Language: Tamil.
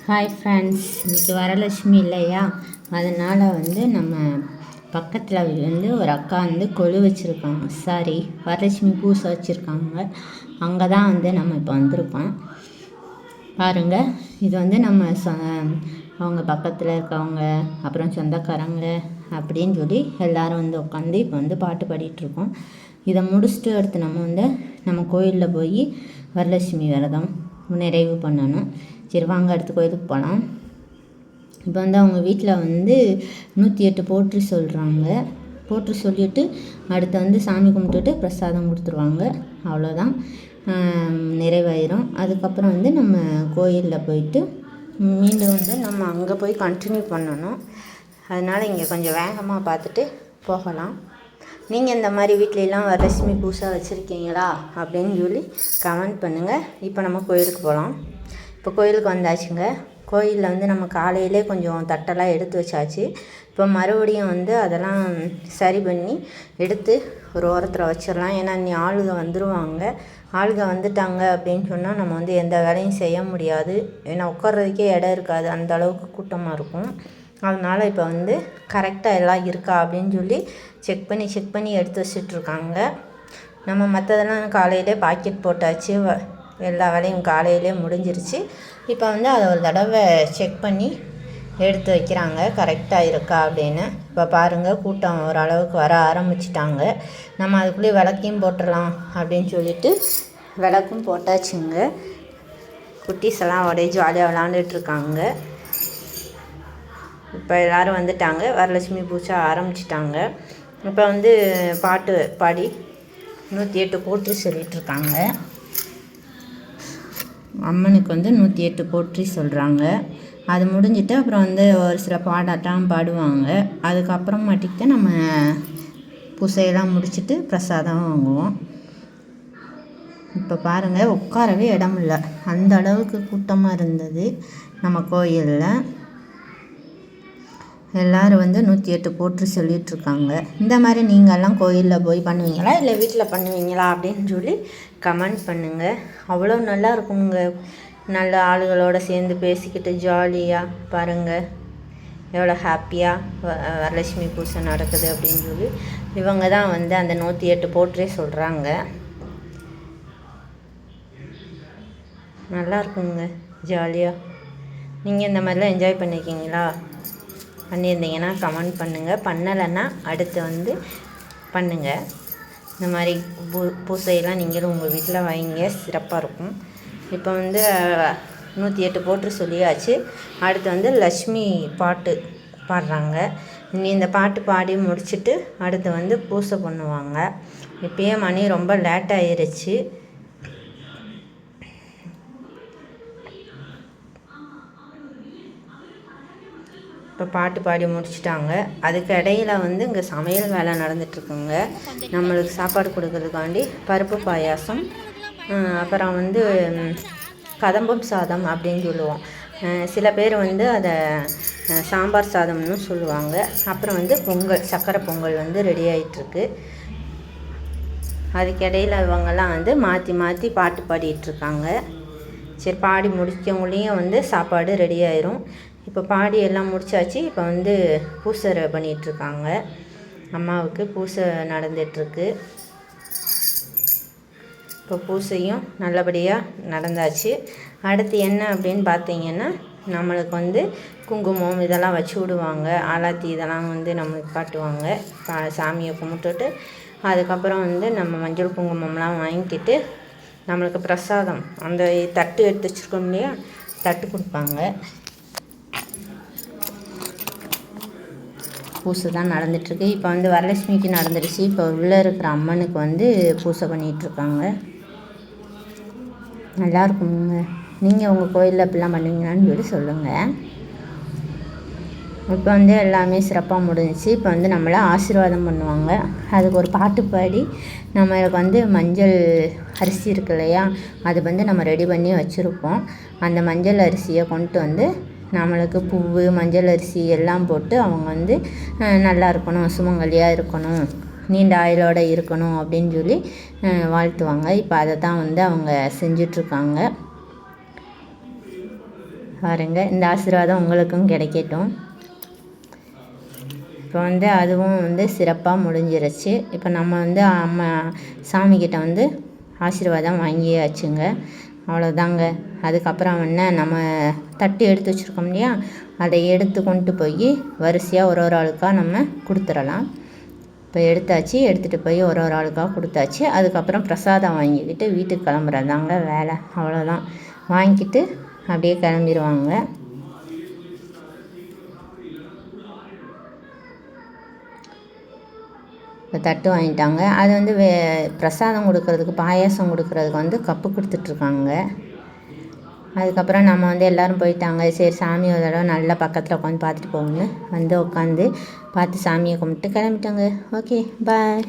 ஹாய் ஃப்ரெண்ட்ஸ், இன்றைக்கி வரலட்சுமி இல்லையா, அதனால் நம்ம பக்கத்தில் ஒரு அக்கா கொலு வச்சுருக்காங்க. சாரி, வரலட்சுமி பூசை வச்சுருக்காங்க. அங்கே தான் நம்ம இப்போ வந்திருக்கோம். பாருங்கள், இது நம்ம அவங்க பக்கத்தில் இருக்கவங்க, அப்புறம் சொந்தக்காரங்க அப்படின்னு சொல்லி எல்லோரும் உட்காந்து இப்போ பாட்டு பாடிட்டுருக்கோம். இதை முடிச்சுட்டு அடுத்து நம்ம கோயிலில் போய் வரலட்சுமி விரதம் நிறைவு பண்ணணும். சரி வாங்க, அடுத்த கோயிலுக்கு போகலாம். இப்போ அவங்க வீட்டில் 108 போற்றி சொல்கிறாங்க. போற்றி சொல்லிவிட்டு அடுத்து சாமி கும்பிட்டுட்டு பிரசாதம் கொடுத்துருவாங்க. அவ்வளோதான், நிறைவாயிரும். அதுக்கப்புறம் நம்ம கோயிலில் போயிட்டு மீண்டும் நம்ம அங்கே போய் கண்டினியூ பண்ணணும். அதனால் இங்கே கொஞ்சம் வேகமாக பார்த்துட்டு போகலாம். நீங்கள் இந்த மாதிரி வீட்லலாம் வரலட்சுமி பூசை வச்சுருக்கீங்களா அப்படின்னு சொல்லி கமெண்ட் பண்ணுங்கள். இப்போ நம்ம கோயிலுக்கு போகலாம். இப்போ கோயிலுக்கு வந்தாச்சுங்க. கோயிலில் நம்ம காலையிலே கொஞ்சம் தட்டெல்லாம் எடுத்து வச்சாச்சு. இப்போ மறுபடியும் அதெல்லாம் சரி பண்ணி எடுத்து ஒரு ஓரத்தில் வச்சிடலாம். ஏன்னா இனி ஆளுங்க வந்துடுவாங்க. ஆளுங்க வந்துட்டாங்க அப்படின்னு சொன்னால் நம்ம எந்த வேலையும் செய்ய முடியாது. ஏன்னா உட்கார்றதுக்கே இடம் இருக்காது, அந்த அளவுக்கு கூட்டமாக இருக்கும். அதனால் இப்போ கரெக்டாக எல்லாம் இருக்கா அப்படின்னு சொல்லி செக் பண்ணி எடுத்து வச்சிட்ருக்காங்க. நம்ம மற்றதெல்லாம் காலையிலே பாக்கெட் போட்டாச்சு. எல்லா வேலையும் காலையிலே முடிஞ்சிருச்சு. இப்போ அதை ஒரு தடவை செக் பண்ணி எடுத்து வைக்கிறாங்க, கரெக்டாக இருக்கா அப்படின்னு. இப்போ பாருங்கள், கூட்டம் ஓரளவுக்கு வர ஆரம்பிச்சிட்டாங்க. நம்ம அதுக்குள்ளேயே விளக்கையும் போட்டுடலாம் அப்படின்னு சொல்லிட்டு விளக்கும் போட்டாச்சுங்க. குட்டீஸ் எல்லாம் ஒரே ஜாலியாக விளாண்டுட்ருக்காங்க. இப்போ எல்லோரும் வந்துட்டாங்க, வரலட்சுமி பூஜை ஆரம்பிச்சிட்டாங்க. இப்போ பாட்டு பாடி 108 போற்றி சொல்லிகிட்ருக்காங்க. அம்மனுக்கு 108 போற்றி சொல்கிறாங்க. அது முடிஞ்சிட்டு அப்புறம் ஒரு சில பாடாட்டம் பாடுவாங்க. அதுக்கப்புறமாட்டிக்கு தான் நம்ம பூசையெல்லாம் முடிச்சுட்டு பிரசாதம் வாங்குவோம். இப்போ பாருங்கள், உட்காரவே இடம் இல்லை, அந்த அளவுக்கு கூட்டமாக இருந்தது நம்ம கோயிலில். எல்லோரும் 108 போற்றி சொல்லிகிட்ருக்காங்க. இந்த மாதிரி நீங்கள்லாம் கோயிலில் போய் பண்ணுவீங்களா இல்லை வீட்டில் பண்ணுவீங்களா அப்படின்னு சொல்லி கமெண்ட் பண்ணுங்கள். அவ்வளோ நல்லா இருக்குங்க. நல்ல ஆளுகளோடு சேர்ந்து பேசிக்கிட்டு ஜாலியாக பாருங்கள், எவ்வளோ ஹாப்பியாக வரலட்சுமி பூஜை நடக்குது அப்படின்னு சொல்லி. இவங்க தான் அந்த 108 போற்றி சொல்கிறாங்க. நல்லா இருக்குங்க, ஜாலியாக. நீங்கள் இந்த மாதிரிலாம் என்ஜாய் பண்ணியிருக்கீங்களா? பண்ணியிருந்தீங்கன்னா கமெண்ட் பண்ணுங்கள். பண்ணலைன்னா அடுத்து பண்ணுங்கள். இந்த மாதிரி பூசையெல்லாம் நீங்களும் உங்கள் வீட்டில் வைங்க, சிறப்பாக இருக்கும். இப்போ 108 போட்டு சொல்லியாச்சு. அடுத்து லக்ஷ்மி பாட்டு பாடுறாங்க. இனி இந்த பாட்டு பாடி முடிச்சுட்டு அடுத்து பூசை பண்ணுவாங்க. இப்போயே மணி ரொம்ப லேட் ஆயிருச்சு. இப்போ பாட்டு பாடி முடிச்சிட்டாங்க. அதுக்கு இடையில இங்கே சமையல் வேலை நடந்துகிட்ருக்குங்க. நம்மளுக்கு சாப்பாடு கொடுக்கறதுக்காண்டி பருப்பு பாயாசம், அப்புறம் கதம்பம் சாதம் அப்படின்னு சொல்லுவோம். சில பேர் அதை சாம்பார் சாதம்னு சொல்லுவாங்க. அப்புறம் பொங்கல், சக்கரை பொங்கல் ரெடி ஆகிட்டுருக்கு. அதுக்கு இடையில இவங்கெல்லாம் மாற்றி மாற்றி பாட்டு பாடிட்டுருக்காங்க. சரி, பாடி முடித்தவங்களையும் சாப்பாடு ரெடி ஆயிரும். இப்போ பாடி எல்லாம் முடிச்சாச்சு. இப்போ பூசை பண்ணிகிட்ருக்காங்க. அம்மாவுக்கு பூசை நடந்துகிட்ருக்கு. இப்போ பூசையும் நல்லபடியாக நடந்தாச்சு. அடுத்து என்ன அப்படின்னு பார்த்தீங்கன்னா, நம்மளுக்கு குங்குமம் இதெல்லாம் வச்சு விடுவாங்க. ஆலாத்தி இதெல்லாம் நம்மளுக்கு காட்டுவாங்க. சாமியை கும்பிட்டுட்டு அதுக்கப்புறம் நம்ம மஞ்சள் குங்குமம்லாம் வாங்கிக்கிட்டு நம்மளுக்கு பிரசாதம் அந்த தட்டு எடுத்து வச்சுருக்கோம் இல்லையா, தட்டு கொடுப்பாங்க. பூசை தான் நடந்துகிட்ருக்கு. இப்போ வரலட்சுமிக்கு நடந்துடுச்சு. இப்போ உள்ளே இருக்கிற அம்மனுக்கு பூசை பண்ணிகிட்ருக்காங்க. நல்லாயிருக்குங்க. நீங்கள் உங்கள் கோயிலில் இப்படிலாம் பண்ணுவீங்களான்னு சொல்லி சொல்லுங்கள். இப்போ எல்லாமே சிறப்பாக முடிஞ்சிச்சு. இப்போ நம்மளை ஆசீர்வாதம் பண்ணுவாங்க. அதுக்கு ஒரு பாட்டு பாடி நம்மளுக்கு மஞ்சள் அரிசி இருக்கு இல்லையா, அது நம்ம ரெடி பண்ணி வச்சுருப்போம். அந்த மஞ்சள் அரிசியை கொண்டு நம்மளுக்கு பூவு, மஞ்சள் அரிசி எல்லாம் போட்டு அவங்க நல்லா இருக்கணும், சுமங்கலியாக இருக்கணும், நீண்ட ஆயுளோடு இருக்கணும் அப்படின்னு சொல்லி வாழ்த்துவாங்க. இப்போ அதை தான் அவங்க செஞ்சிட்ருக்காங்க. பாருங்கள், இந்த ஆசீர்வாதம் உங்களுக்கும் கிடைக்கட்டும். இப்போ வந்து அதுவும் வந்து சிறப்பாக முடிஞ்சிருச்சு. இப்போ நம்ம வந்து சாமிக்கிட்ட வந்து ஆசீர்வாதம் வாங்கியாச்சுங்க. அவ்வளோதாங்க. அதுக்கப்புறம் என்ன, நம்ம தட்டு எடுத்து வச்சுருக்கோம் இல்லையா, அதை எடுத்து கொண்டு போய் வரிசையாக ஒரு ஒரு ஆளுக்காக நம்ம கொடுத்துடலாம். இப்போ எடுத்தாச்சு, எடுத்துகிட்டு போய் ஒரு ஒரு ஆளுக்காக கொடுத்தாச்சு. அதுக்கப்புறம் பிரசாதம் வாங்கிக்கிட்டு வீட்டுக்கு கிளம்புறதாங்க வேலை. அவ்வளோதான். வாங்கிக்கிட்டு அப்படியே கிளம்பிடுவாங்க. இப்போ தட்டு வாங்கிட்டாங்க. அது வந்து பிரசாதம் கொடுக்கறதுக்கு, பாயாசம் கொடுக்கறதுக்கு வந்து கப்பு கொடுத்துட்ருக்காங்க. அதுக்கப்புறம் நம்ம வந்து எல்லோரும் போயிட்டாங்க. சரி, சாமி ஒரு தடவை நல்லா பக்கத்தில் உட்காந்து பார்த்துட்டு போகணுன்னு வந்து உட்காந்து பார்த்து சாமியை கும்பிட்டு கிளம்பிட்டாங்க. ஓகே, பாய்.